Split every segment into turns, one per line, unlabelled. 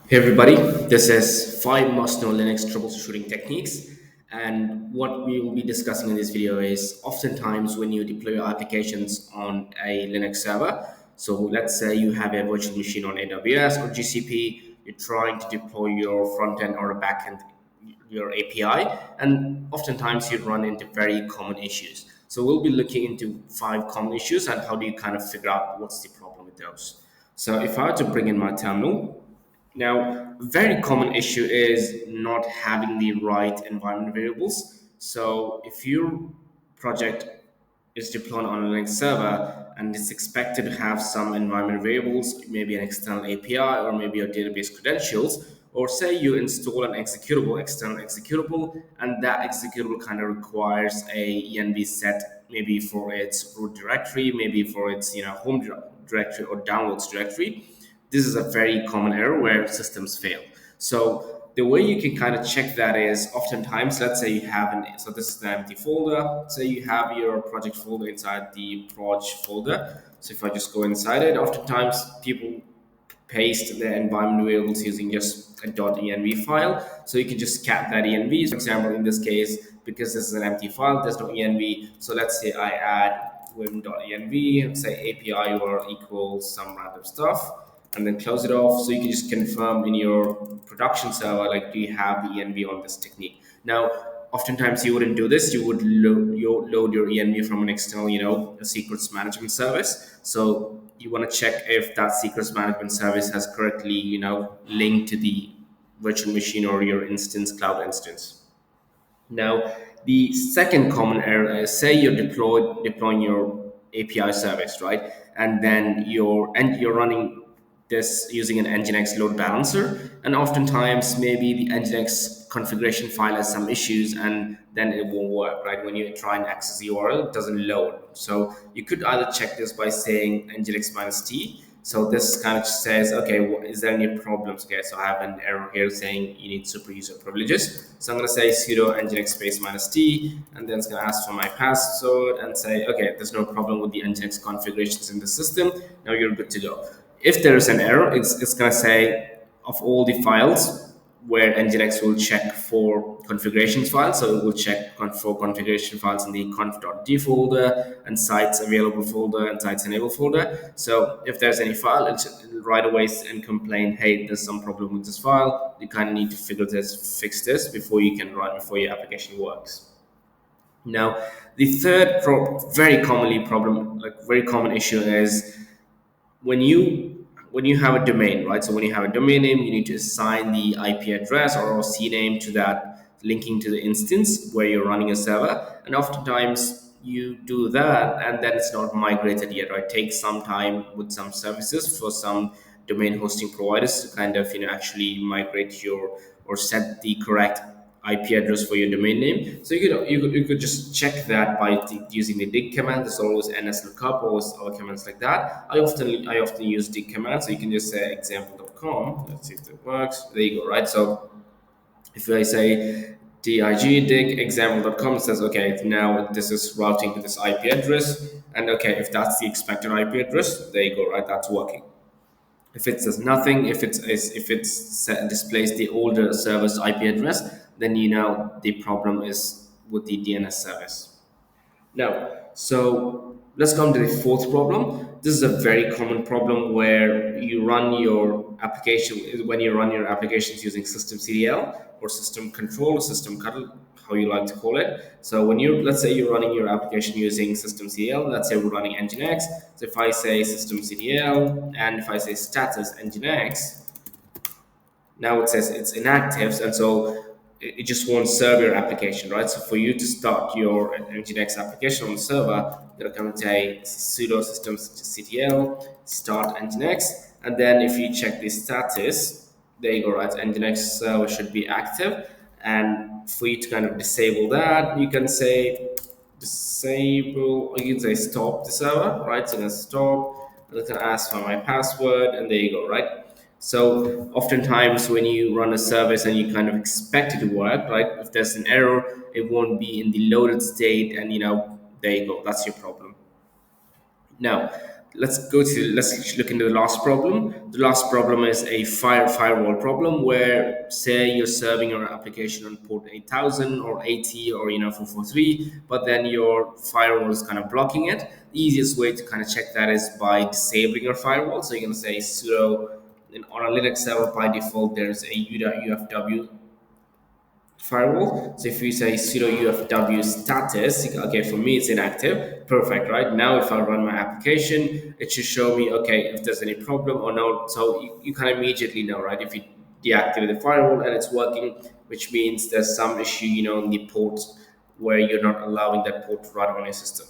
Hey everybody, this is 5 must know Linux troubleshooting techniques. And what we will be discussing in this video is oftentimes when you deploy your applications on a Linux server. So let's say you have a virtual machine on AWS or GCP, you're trying to deploy your front end or a back end, your API, and oftentimes you run into very common issues. So we'll be looking into 5 common issues and how do you kind of figure out what's the problem with those. So if I were to bring in my terminal, now, a very common issue is not having the right environment variables. So, if your project is deployed on a Linux server and it's expected to have some environment variables, maybe an external API or maybe your database credentials, or say you install an executable, external executable, and that executable kind of requires a env set, maybe for its root directory, maybe for its home directory or downloads directory. This is a very common error where systems fail. So the way you can kind of check that is oftentimes, let's say you have so this is the empty folder. Say you have your project folder inside the proj folder. So if I just go inside it, oftentimes people paste the environment variables using just a .env file. So you can just cap that env. For example, in this case, because this is an empty file, there's no env. So let's say I add vim.env, say API or equals some random stuff, and then close it off. So you can just confirm in your production server, like, do you have the env on this technique? Now, oftentimes you wouldn't do this. You would load your env from an external, a secrets management service. So you want to check if that secrets management service has correctly, linked to the virtual machine or your instance, cloud instance. Now, the second common error is, say you're deploying your API service, right? And then you're running this using an Nginx load balancer, and oftentimes maybe the Nginx configuration file has some issues, and then it won't work, right? When you try and access the URL, it doesn't load. So you could either check this by saying Nginx minus T. So this kind of says, okay, is there any problems? Okay, so I have an error here saying you need super user privileges. So I'm going to say sudo nginx space minus t, and then it's going to ask for my password and say, okay, there's no problem with the nginx configurations in the system. Now you're good to go. If there is an error, it's going to say of all the files where Nginx will check for configurations files. So it will check for configuration files in the conf.d folder and sites available folder and sites enable folder. So if there's any file, it'll right away and complain, hey, there's some problem with this file. You kind of need to fix this before you can run, before your application works. Now, the third very commonly problem, like very common issue is when you have a domain, right? So when you have a domain name, you need to assign the IP address or CNAME to that, linking to the instance where you're running a server. And oftentimes you do that, and then it's not migrated yet, right? It takes some time with some services for some domain hosting providers to kind of actually migrate your or set the correct IP address for your domain name. So you could just check that by using the dig command. There's always nslookup or other commands like that. I often use dig command. So you can just say example.com. Let's see if that works. There you go, right? So if I say dig example.com, it says, okay, now this is routing to this IP address. And okay, if that's the expected IP address, there you go, right? That's working. If it says nothing, if it displays the older server's IP address, then the problem is with the DNS service. Now, so let's come to the fourth problem. This is a very common problem where you run your application when you run your applications using systemctl or system control or system cuddle, how you like to call it. So when let's say you're running your application using systemctl, let's say we're running Nginx. So if I say systemctl and if I say status Nginx, now it says it's inactive, and so it just won't serve your application, right? So for you to start your Nginx application on the server, you're going to say sudo systemctl start Nginx, and then if you check the status, there you go, right? Nginx server should be active, and for you to kind of disable that, you can say disable, or you can say stop the server, right? So let's stop, and it's going to ask for my password, and there you go, right? So oftentimes when you run a service and you kind of expect it to work, right? If there's an error, it won't be in the loaded state, and there you go. That's your problem. Now, Let's look into the last problem. The last problem is a firewall problem where, say, you're serving your application on port 8000 or 80 or 443, but then your firewall is kind of blocking it. The easiest way to kind of check that is by disabling your firewall. So you're going to say sudo, on a Linux server by default there's a UFW firewall. So if we say sudo ufw status, okay, for me it's inactive. Perfect, right? Now if I run my application, it should show me, okay, if there's any problem or no. So you kind of immediately know, right? If you deactivate the firewall and it's working, which means there's some issue, in the port where you're not allowing that port to run on your system.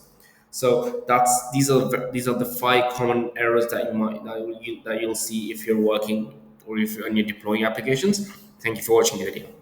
So these are the five common errors that you'll see if you're working or if you're deploying applications. Thank you for watching the video.